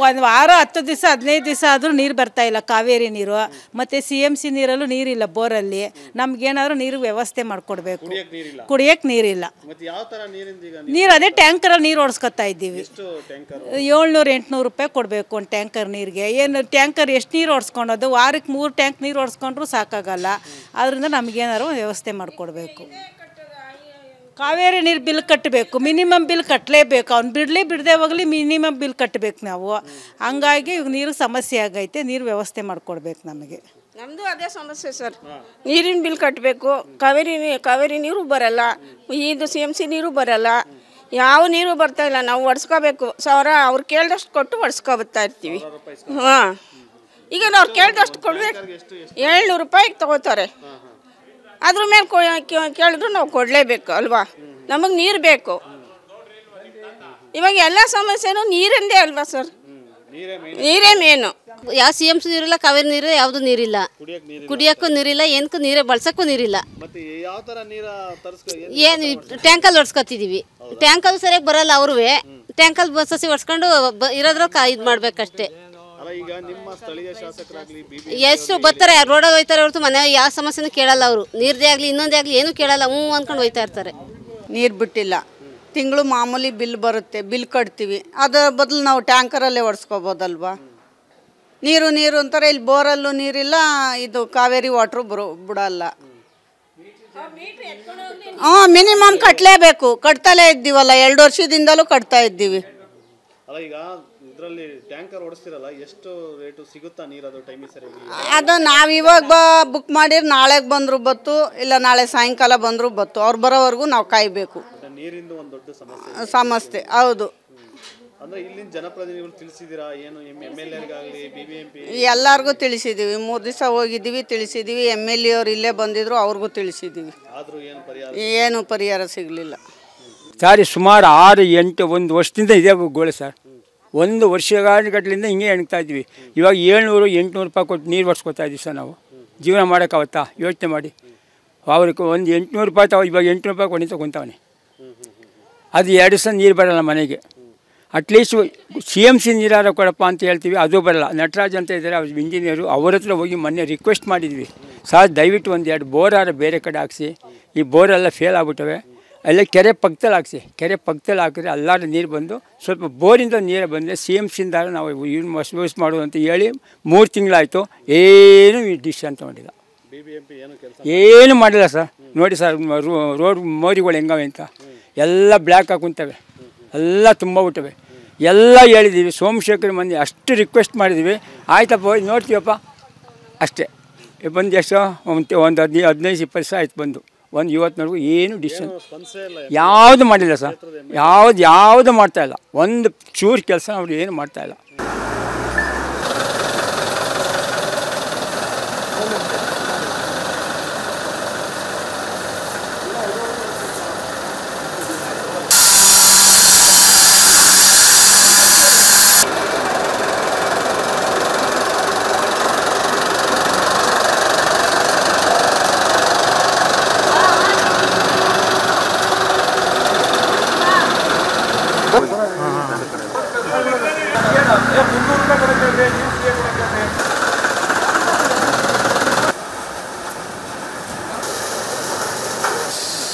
ಒಂದು ವಾರ 10 ದಿವಸ 15 ದಿವಸ ಆದರೂ ನೀರು ಬರ್ತಾಯಿಲ್ಲ ಕಾವೇರಿ ನೀರು. ಮತ್ತು CMC ನೀರಲ್ಲೂ ನೀರಿಲ್ಲ ಬೋರಲ್ಲಿ. ನಮಗೇನಾದರೂ ನೀರು ವ್ಯವಸ್ಥೆ ಮಾಡಿಕೊಡ್ಬೇಕು. ಕುಡಿಯೋಕ್ಕೆ ನೀರಿಲ್ಲ. ನೀರು ಅದೇ ಟ್ಯಾಂಕರಲ್ಲಿ ನೀರು ಓಡಿಸ್ಕೊತಾ ಇದ್ದೀವಿ. 700-800 ರೂಪಾಯಿ ಕೊಡಬೇಕು ಒಂದು ಟ್ಯಾಂಕರ್ ನೀರಿಗೆ. ಏನು ಟ್ಯಾಂಕರ್ ಎಷ್ಟು ನೀರು ಓಡಿಸ್ಕೊಳೋದು? ವಾರಕ್ಕೆ 3 ಟ್ಯಾಂಕ್ ನೀರು ಓಡಿಸ್ಕೊಂಡ್ರೂ ಸಾಕಾಗಲ್ಲ. ಅದರಿಂದ ನಮಗೇನಾದ್ರು ವ್ಯವಸ್ಥೆ ಮಾಡಿಕೊಡ್ಬೇಕು. ಕಾವೇರಿ ನೀರು ಬಿಲ್ ಕಟ್ಟಬೇಕು, ಮಿನಿಮಮ್ ಬಿಲ್ ಕಟ್ಟಲೇಬೇಕು. ಅವ್ನು ಬಿಡದೆ ಹೋಗಲಿ ಮಿನಿಮಮ್ ಬಿಲ್ ಕಟ್ಟಬೇಕು ನಾವು. ಹಂಗಾಗಿ ನೀರು ಸಮಸ್ಯೆ ಆಗೈತೆ. ನೀರು ವ್ಯವಸ್ಥೆ ಮಾಡಿಕೊಡ್ಬೇಕು ನಮಗೆ. ನಮ್ಮದು ಅದೇ ಸಮಸ್ಯೆ ಸರ್. ನೀರಿನ ಬಿಲ್ ಕಟ್ಟಬೇಕು. ಕಾವೇರಿ ನೀರು ಬರಲ್ಲ, ಇದು CMC ನೀರು ಬರಲ್ಲ, ಯಾವ ನೀರು ಬರ್ತಾಯಿಲ್ಲ. ನಾವು ಒಡ್ಸ್ಕೋಬೇಕು. ಅವ್ರು ಕೇಳಿದಷ್ಟು ಕೊಟ್ಟು ಒಡ್ಸ್ಕೊಬತ್ತಾ ಇರ್ತೀವಿ. ಹಾಂ, ಈಗ ಅವ್ರು ಕೇಳಿದಷ್ಟು ಕೊಡ್ಬೇಕು. 700 ರೂಪಾಯಿಗೆ ತೊಗೋತಾರೆ. ಅದ್ರ ಮೇಲೆ ಕೇಳಿದ್ರು ನಾವು ಕೊಡಲೇಬೇಕು ಅಲ್ವಾ? ನಮಗೆ ನೀರು ಬೇಕು. ಇವಾಗ ಎಲ್ಲ ಸಮಸ್ಯೆನೂ ನೀರಿಂದೇ ಅಲ್ವಾ ಸರ್? ನೀರೇ ಮೇನು. ಯಾವ CMC ನೀರಿಲ್ಲ, ಕಾವೇರಿ ನೀರು, ಯಾವುದು ನೀರಿಲ್ಲ. ಕುಡಿಯೋಕ್ಕೂ ನೀರಿಲ್ಲ, ಏನಕ್ಕೂ ನೀರೇ ಬಳಸೋಕ್ಕೂ ನೀರಿಲ್ಲ. ಏನು ಟ್ಯಾಂಕಲ್ಲಿ ಒಡ್ಸ್ಕೊತಿದ್ದೀವಿ. ಟ್ಯಾಂಕಲ್ಲಿ ಸರಿಯಾಗಿ ಬರಲ್ಲ ಅವ್ರೂ. ಟ್ಯಾಂಕಲ್ಲಿ ಬಸ್ಸಸಿ ಒಡ್ಸ್ಕೊಂಡು ಇರೋದ್ರಲ್ಲಿ ಇದು ಮಾಡಬೇಕಷ್ಟೇ. ಎಷ್ಟು ಬರ್ತಾರೆ, ರೋಡಾಗ ಹೋಯ್ತಾರೆ ಹೊರತು ಮನೆ ಯಾವ ಸಮಸ್ಯೆನೂ ಕೇಳಲ್ಲ ಅವರು. ನೀರ್ದೇ ಆಗಲಿ ಇನ್ನೊಂದೇ ಆಗಲಿ ಏನೂ ಕೇಳಲ್ಲ, ಅಂದ್ಕೊಂಡು ಹೋಯ್ತಾ ಇರ್ತಾರೆ. ನೀರು ಬಿಟ್ಟಿಲ್ಲ, ತಿಂಗಳು ಮಾಮೂಲಿ ಬಿಲ್ ಬರುತ್ತೆ, ಬಿಲ್ ಕಟ್ತೀವಿ. ಅದರ ಬದಲು ನಾವು ಟ್ಯಾಂಕರಲ್ಲೇ ಒಡ್ಸ್ಕೊಬೋದಲ್ವಾ? ನೀರು ಅಂತಾರೆ. ಇಲ್ಲಿ ಬೋರಲ್ಲೂ ನೀರಿಲ್ಲ, ಇದು ಕಾವೇರಿ ವಾಟ್ರು ಬಿಡಲ್ಲ. ಮಿನಿಮಮ್ ಕಟ್ಟಲೇಬೇಕು. ಕಟ್ತಲೇ ಇದ್ದೀವಲ್ಲ, 2 ವರ್ಷದಿಂದಲೂ ಕಟ್ತಾ ಇದ್ದೀವಿ. ಅದು ನಾವು ಇವಾಗ ಬುಕ್ ಮಾಡಿದ್ರೆ ನಾಳೆಗೆ ಬಂದರೂ ಬತ್ತು, ಇಲ್ಲ ನಾಳೆ ಸಾಯಂಕಾಲ ಬಂದರೂ ಬತ್ತು. ಅವ್ರು ಬರೋವರೆಗೂ ನಾವು ಕಾಯಬೇಕು. ಸಮಸ್ಯೆ ಹೌದು. ಎಲ್ಲರಿಗೂ ತಿಳಿಸಿದ್ದೀವಿ. 3 ದಿವಸ ಹೋಗಿದ್ದೀವಿ, ತಿಳಿಸಿದ್ದೀವಿ. MLA ಅವ್ರು ಇಲ್ಲೇ ಬಂದಿದ್ರು, ಅವ್ರಿಗೂ ತಿಳಿಸಿದ್ದೀವಿ. ಏನು ಪರಿಹಾರ ಸಿಗಲಿಲ್ಲ. ಸಾರಿ, ಸುಮಾರು 6-8 ವರ್ಷದಿಂದ ಇದೆ ಗೋಳೆ ಸರ್. 1 ವರ್ಷಗಟ್ಟಲಿಂದ ಹಿಂಗೆ ಎಣ್ತಾ ಇದ್ವಿ. ಇವಾಗ 700-800 ರೂಪಾಯಿ ಕೊಟ್ಟು ನೀರು ಒಡ್ಸ್ಕೊತಾ ಇದ್ದೀವಿ ಸರ್. ನಾವು ಜೀವನ ಮಾಡೋಕ್ಕಾಗತ್ತಾ? ಯೋಚನೆ ಮಾಡಿ. ಅವ್ರಿಗೆ ಒಂದು 800 ರೂಪಾಯಿ ಇವಾಗ 800 ರೂಪಾಯಿ ಕೊಂಡು ತಗೊತಾವನೆ. ಅದು 2 ದಿವಸ ನೀರು ಬರೋಲ್ಲ ಮನೆಗೆ. ಅಟ್ಲೀಸ್ಟ್ CMC ನೀರಾರ ಕೊಡಪ್ಪ ಅಂತ ಹೇಳ್ತೀವಿ, ಅದು ಬರಲ್ಲ. ನಟರಾಜ್ ಅಂತ ಇದ್ದಾರೆ, ಅವ್ರ ಇಂಜಿನಿಯರು, ಅವ್ರ ಹತ್ರ ಹೋಗಿ ಮೊನ್ನೆ ರಿಕ್ವೆಸ್ಟ್ ಮಾಡಿದ್ವಿ. ಸರ್ ದಯವಿಟ್ಟು 1-2 ಬೋರಾರ ಬೇರೆ ಕಡೆ ಹಾಕ್ಸಿ, ಈ ಬೋರೆಲ್ಲ ಫೇಲ್ ಆಗ್ಬಿಟ್ಟವೆ. ಅಲ್ಲೇ ಕೆರೆ ಪಕ್ಕದಲ್ಲಿ ಹಾಕ್ಸಿ. ಕೆರೆ ಪಕ್ಕದಲ್ಲಿ ಹಾಕಿದ್ರೆ ಎಲ್ಲರೂ ನೀರು ಬಂದು ಸ್ವಲ್ಪ ಬೋರಿಂದ ನೀರು ಬಂದರೆ CMCಯಿಂದ ನಾವು ಯೂಸ್ ಮಾಡೋದು ಅಂತ ಹೇಳಿ 3 ತಿಂಗಳಾಯಿತು. ಏನೂ ಡಿಶ್ ಅಂತ ಮಾಡಿಲ್ಲ, ಏನು ಮಾಡಿಲ್ಲ ಸರ್. ನೋಡಿ ಸರ್, ರೋಡ್ ಮೋರಿಗಳು ಹೆಂಗವೆ ಅಂತ ಎಲ್ಲ ಬ್ಲ್ಯಾಕ್ ಹಾಕುಂತವೆ, ಎಲ್ಲ ತುಂಬ ಬಿಟ್ಟವೆ. ಎಲ್ಲ ಹೇಳಿದ್ದೀವಿ. ಸೋಮಶೇಖರ್ ಮಂದಿ ಅಷ್ಟು ರಿಕ್ವೆಸ್ಟ್ ಮಾಡಿದ್ದೀವಿ. ಆಯ್ತಪ್ಪ ಹೋಗಿ ನೋಡ್ತೀವಪ್ಪ ಅಷ್ಟೇ. ಬಂದು ಎಷ್ಟು ಒಂದು 15-20 ದಿವಸ ಆಯ್ತು ಬಂದು. ಒಂದು ಇವತ್ತಿನವರೆಗೂ ಏನು ಡಿಸಿಷನ್ ಯಾವುದು ಮಾಡಿಲ್ಲ ಸರ್. ಯಾವುದು ಮಾಡ್ತಾಯಿಲ್ಲ. ಒಂದು ಚೂರು ಕೆಲಸ ಅವ್ರು ಏನು ಮಾಡ್ತಾಯಿಲ್ಲ.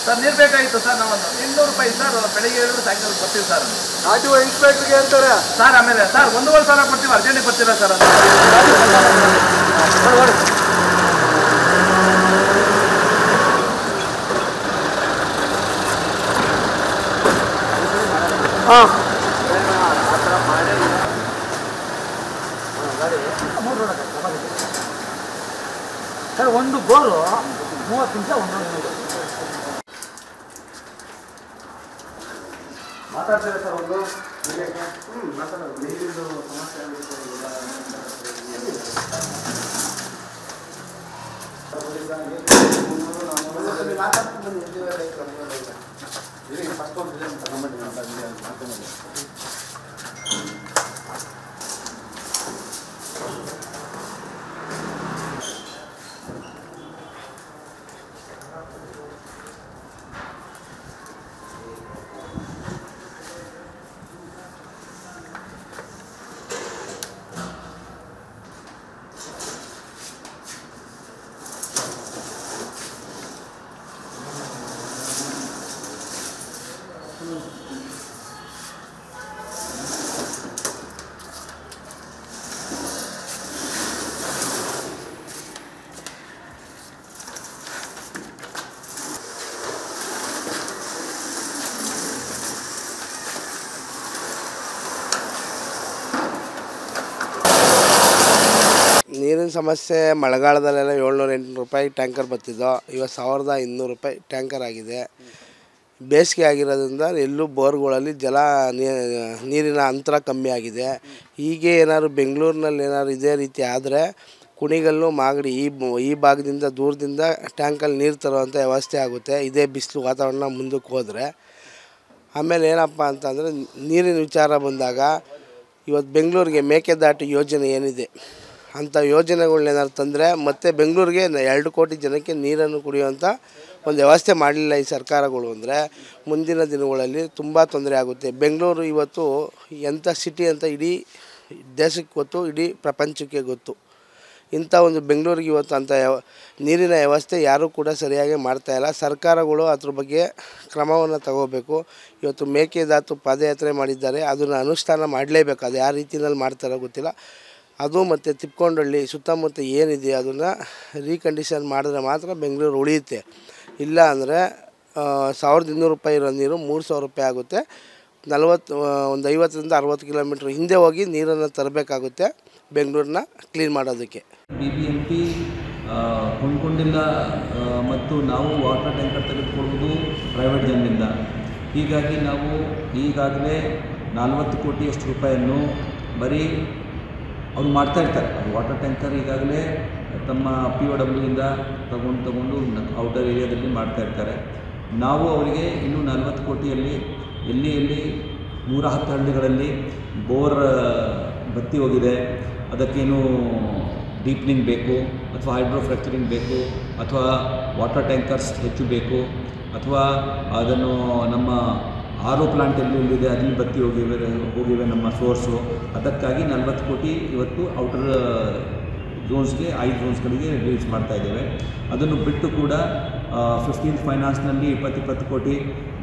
ಸರ್ ನೀರು ಬೇಕಾಗಿತ್ತು ಸರ್. ನಾವು 800 ರೂಪಾಯಿ ಸರ್ ಬೆಳಿಗ್ಗೆ ಹೇಳಿದ್ರೆ ಸಾಯಂಕಾಲ ಬರ್ತೀವಿ ಸರ್. RTO ಇನ್ಸ್ಪೆಕ್ಟರ್ಗೆ ಹೇಳ್ತಾರೆ ಸರ್. ಆಮೇಲೆ ಸರ್ 1,500 ಕೊಡ್ತೀವಿ, ಅರ್ಜೆಂಟಿಗೆ ಬರ್ತೀರಾ ಸರ್? ಹಾಂ ಸರ್, ಒಂದು ಬೋರು 30 ನಿಮಿಷ ಮಾತಾಡ್ತೀರಾ ಸರ್? ಒಂದು ಮಾತಾಡೋದು ನೀರಿಂದು ಸಮಸ್ಯೆ ನೀರಿನ ಸಮಸ್ಯೆ ಮಳೆಗಾಲದಲ್ಲೆಲ್ಲ 700-800 ರೂಪಾಯಿ ಟ್ಯಾಂಕರ್ ಬರ್ತಿದ್ದೋ, ಇವಾಗ 1200 ರೂಪಾಯಿ ಟ್ಯಾಂಕರ್ ಆಗಿದೆ. ಬೇಸಿಗೆ ಆಗಿರೋದ್ರಿಂದ ಎಲ್ಲೂ ಬೋರ್ಗಳಲ್ಲಿ ನೀರಿನ ಅಂತರ ಕಮ್ಮಿ ಆಗಿದೆ. ಹೀಗೆ ಏನಾದ್ರು ಬೆಂಗಳೂರಿನಲ್ಲಿ ಏನಾದ್ರು ಇದೇ ರೀತಿ ಆದರೆ ಕುಣಿಗಲ್ಲು ಮಾಗಡಿ ಈ ಭಾಗದಿಂದ ದೂರದಿಂದ ಟ್ಯಾಂಕಲ್ಲಿ ನೀರು ತರುವಂಥ ವ್ಯವಸ್ಥೆ ಆಗುತ್ತೆ. ಇದೇ ಬಿಸಿಲು ವಾತಾವರಣ ಮುಂದಕ್ಕೆ ಹೋದರೆ. ಆಮೇಲೆ ಏನಪ್ಪ ಅಂತಂದರೆ ನೀರಿನ ವಿಚಾರ ಬಂದಾಗ ಇವತ್ತು ಬೆಂಗಳೂರಿಗೆ ಮೇಕೆದಾಟು ಯೋಜನೆ ಏನಿದೆ ಅಂಥ ಯೋಜನೆಗಳನ್ನೇನಾದ್ರು ತಂದರೆ ಮತ್ತು ಬೆಂಗಳೂರಿಗೆ 2 ಕೋಟಿ ಜನಕ್ಕೆ ನೀರನ್ನು ಕುಡಿಯುವಂಥ ಒಂದು ವ್ಯವಸ್ಥೆ ಮಾಡಲಿಲ್ಲ ಈ ಸರ್ಕಾರಗಳು ಅಂದರೆ ಮುಂದಿನ ದಿನಗಳಲ್ಲಿ ತುಂಬ ತೊಂದರೆ ಆಗುತ್ತೆ. ಬೆಂಗಳೂರು ಇವತ್ತು ಎಂಥ ಸಿಟಿ ಅಂತ ಇಡೀ ದೇಶಕ್ಕೆ ಗೊತ್ತು, ಇಡೀ ಪ್ರಪಂಚಕ್ಕೆ ಗೊತ್ತು. ಇಂಥ ಒಂದು ಬೆಂಗಳೂರಿಗೆ ಇವತ್ತು ಅಂಥ ನೀರಿನ ವ್ಯವಸ್ಥೆ ಯಾರೂ ಕೂಡ ಸರಿಯಾಗಿ ಮಾಡ್ತಾಯಿಲ್ಲ. ಸರ್ಕಾರಗಳು ಅದ್ರ ಬಗ್ಗೆ ಕ್ರಮವನ್ನು ತಗೋಬೇಕು. ಇವತ್ತು ಮೇಕೆದಾಟು ಪಾದಯಾತ್ರೆ ಮಾಡಿದ್ದಾರೆ, ಅದನ್ನು ಅನುಷ್ಠಾನ ಮಾಡಲೇಬೇಕು. ಅದು ಯಾವ ರೀತಿಯಲ್ಲಿ ಮಾಡ್ತಾರೋ ಗೊತ್ತಿಲ್ಲ. ಅದು ಮತ್ತು ತಿಪ್ಕೊಂಡಹಳ್ಳಿ ಸುತ್ತಮುತ್ತ ಏನಿದೆ ಅದನ್ನು ರೀಕಂಡೀಷನ್ ಮಾಡಿದ್ರೆ ಮಾತ್ರ ಬೆಂಗಳೂರು ಉಳಿಯುತ್ತೆ. ಇಲ್ಲ ಅಂದರೆ 1200 ರೂಪಾಯಿ ಇರೋ ನೀರು 3000 ರೂಪಾಯಿ ಆಗುತ್ತೆ. ಒಂದು 50-60 ಕಿಲೋಮೀಟ್ರ್ ಹಿಂದೆ ಹೋಗಿ ನೀರನ್ನು ತರಬೇಕಾಗುತ್ತೆ ಬೆಂಗಳೂರನ್ನ ಕ್ಲೀನ್ ಮಾಡೋದಕ್ಕೆ. BBMP ಕೊಂಡ್ಕೊಂಡಿಲ್ಲ ಮತ್ತು ನಾವು ವಾಟರ್ ಟ್ಯಾಂಕರ್ ತೆಗೆದುಕೊಳ್ಳುವುದು ಪ್ರೈವೇಟ್ ಜನರಿಂದ. ಹೀಗಾಗಿ ನಾವು ಈಗಾಗಲೇ 40 ಕೋಟಿಯಷ್ಟು ರೂಪಾಯಿಯನ್ನು ಬರೀ ಅವರು ಮಾಡ್ತಾಯಿರ್ತಾರೆ. ವಾಟರ್ ಟ್ಯಾಂಕರ್ ಈಗಾಗಲೇ ತಮ್ಮ POW ಇಂದ ತಗೊಂಡು ಔಟರ್ ಏರಿಯಾದಲ್ಲಿ ಮಾಡ್ತಾಯಿರ್ತಾರೆ. ನಾವು ಅವರಿಗೆ ಇನ್ನೂ 40 ಕೋಟಿಯಲ್ಲಿ ಎಲ್ಲಿ 110 ಹಳ್ಳಿಗಳಲ್ಲಿ ಬೋರ್ ಬತ್ತಿ ಹೋಗಿದೆ, ಅದಕ್ಕೇನು ಡೀಪ್ನಿಂಗ್ ಬೇಕು ಅಥವಾ ಹೈಡ್ರೋಫ್ರ್ಯಾಕ್ಚರಿಂಗ್ ಬೇಕು ಅಥವಾ ವಾಟರ್ ಟ್ಯಾಂಕರ್ಸ್ ಹೆಚ್ಚು ಬೇಕು ಅಥವಾ ಅದನ್ನು ನಮ್ಮ RO ಪ್ಲಾಂಟ್ ಎಲ್ಲಿದೆ ಅಲ್ಲಿ ಬತ್ತಿ ಹೋಗಿವೆ ನಮ್ಮ ಸೋರ್ಸು. ಅದಕ್ಕಾಗಿ 40 ಕೋಟಿ ಇವತ್ತು ಔಟರ್ ಝೋನ್ಸ್ಗೆ 5 ಝೋನ್ಸ್ಗಳಿಗೆ ರಿಲೀಸ್ ಮಾಡ್ತಾಯಿದ್ದೇವೆ. ಅದನ್ನು ಬಿಟ್ಟು ಕೂಡ 15th ಫೈನಾನ್ಸ್ನಲ್ಲಿ 20 ಕೋಟಿ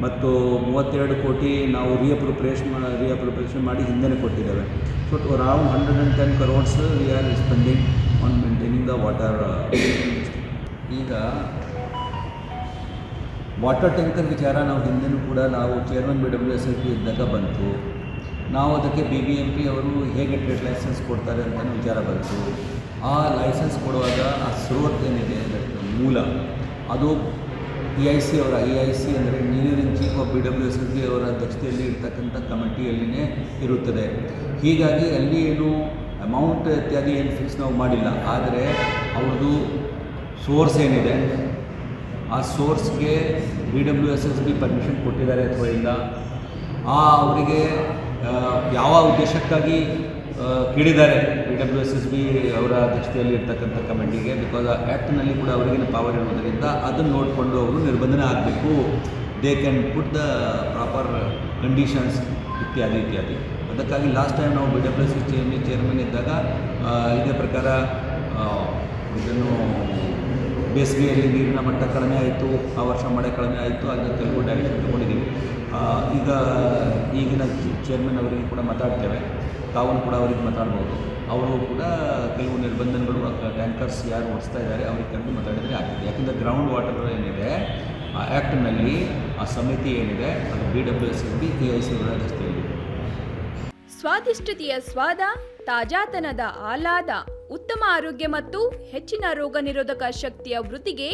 ಮತ್ತು 32 ಕೋಟಿ ನಾವು ರಿಅಪ್ರೋಪ್ರಿಯೇಷನ್ ಮಾಡಿ ಹಿಂದೆ ಕೊಟ್ಟಿದ್ದೇವೆ. So around 110 crores we are spending on maintaining the water. ಈಗ ವಾಟರ್ ಟ್ಯಾಂಕರ್ ವಿಚಾರ ನಾವು ಹಿಂದೆನೂ ಕೂಡ ನಾವು ಚೇರ್ಮನ್ BWSSB ಇದ್ದಾಗ ಬಂತು. ನಾವು ಅದಕ್ಕೆ BBMP ಅವರು ಹೇಗೆ ಟ್ರೇಡ್ ಲೈಸೆನ್ಸ್ ಕೊಡ್ತಾರೆ ಅಂತ ವಿಚಾರ ಬಂತು. ಆ ಲೈಸೆನ್ಸ್ ಕೊಡುವಾಗ ಆ ಸ್ರೋತ್ ಏನಿದೆ ಮೂಲ ಅದು EIC ಅವರ EIC ಅಂದರೆ ಇಂಜಿನಿಯರಿಂಗ್ ಚೀಫ್ ಆಫ್ BWSSB ಅವರ ಅಧ್ಯಕ್ಷತೆಯಲ್ಲಿ ಇರ್ತಕ್ಕಂಥ ಕಮಿಟಿಯಲ್ಲಿನೇ ಇರುತ್ತದೆ. ಹೀಗಾಗಿ ಅಲ್ಲಿ ಏನು ಅಮೌಂಟ್ ಇತ್ಯಾದಿ ಏನು ಫಿಕ್ಸ್ ನಾವು ಮಾಡಿಲ್ಲ. ಆದರೆ ಅವ್ರದ್ದು ಸೋರ್ಸ್ ಏನಿದೆ ಆ ಸೋರ್ಸ್ಗೆ BWSSB ಪರ್ಮಿಷನ್ ಕೊಟ್ಟಿದ್ದಾರೆ ಅಥವಾ ಇಲ್ಲ, ಅವರಿಗೆ ಯಾವ ಉದ್ದೇಶಕ್ಕಾಗಿ ಕೇಳಿದ್ದಾರೆ BWSSB ಅವರ ಅಧ್ಯಕ್ಷತೆಯಲ್ಲಿ ಇರ್ತಕ್ಕಂಥ ಕಮಿಟಿಗೆ. ಬಿಕಾಸ್ ಆ ಆ್ಯಕ್ಟ್ನಲ್ಲಿ ಕೂಡ ಅವರಿಗೇನು ಪವರ್ ಇರೋದರಿಂದ ಅದನ್ನು ನೋಡಿಕೊಂಡು ಅವರು ನಿರ್ಬಂಧನೆ ಆಗಬೇಕು. They can put the proper conditions ಇತ್ಯಾದಿ. ಅದಕ್ಕಾಗಿ ಲಾಸ್ಟ್ ಟೈಮ್ ನಾವು BWSSB ಚೇರ್ಮನ್ ಇದ್ದಾಗ ಇದೇ ಪ್ರಕಾರ ಇದನ್ನು ಬೇಸಿಗೆಯಲ್ಲಿ ನೀರಿನ ಮಟ್ಟ ಕಡಿಮೆ ಆಯಿತು, ಆ ವರ್ಷ ಮಳೆ ಕಡಿಮೆ ಆಯಿತು, ಅದನ್ನು ಕೆಲವು ಡೈರೆಕ್ಷನ್ ತೊಗೊಂಡಿದ್ದೀವಿ. ಈಗಿನ ಚೇರ್ಮನ್ ಅವರಿಗೆ ಕೂಡ ಮಾತಾಡ್ತೇವೆ, ತಾವು ಕೂಡ ಅವರಿಗೆ ಮಾತಾಡ್ಬೋದು. ಅವರು ಕೂಡ ಕೆಲವು ನಿರ್ಬಂಧಗಳು ಟ್ಯಾಂಕರ್ಸ್ ಯಾರು ಓಡಿಸ್ತಾ ಇದ್ದಾರೆ ಅವರಿಗೆ ಕರೆದು ಮಾತಾಡಿದರೆ ಆಗ್ತದೆ. ಯಾಕೆಂದರೆ ಗ್ರೌಂಡ್ ವಾಟರ್ ಏನಿದೆ ಆ ಆ್ಯಕ್ಟ್ನಲ್ಲಿ ಆ ಸಮಿತಿ ಏನಿದೆ ಅದು BWSSB EIC ಅವರ ಅಧ್ಯಕ್ಷತೆಯಲ್ಲಿ. ಸ್ವಾದಿಷ್ಟತೆಯ ಸ್ವಾದ, ತಾಜಾತನದ ಆಹ್ಲಾದ, ಉತ್ತಮ ಆರೋಗ್ಯ ಮತ್ತು ಹೆಚ್ಚಿನ ರೋಗ ನಿರೋಧಕ ಶಕ್ತಿಯ ವೃದ್ಧಿಗೆ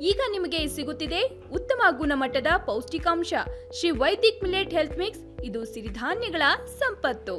ಈಗ ನಿಮಗೆ ಸಿಗುತ್ತಿದೆ ಉತ್ತಮ ಗುಣಮಟ್ಟದ ಪೌಷ್ಟಿಕಾಂಶ Shri Vaidik millet health mix. ಇದು ಸಿರಿಧಾನ್ಯಗಳ ಸಂಪತ್ತು.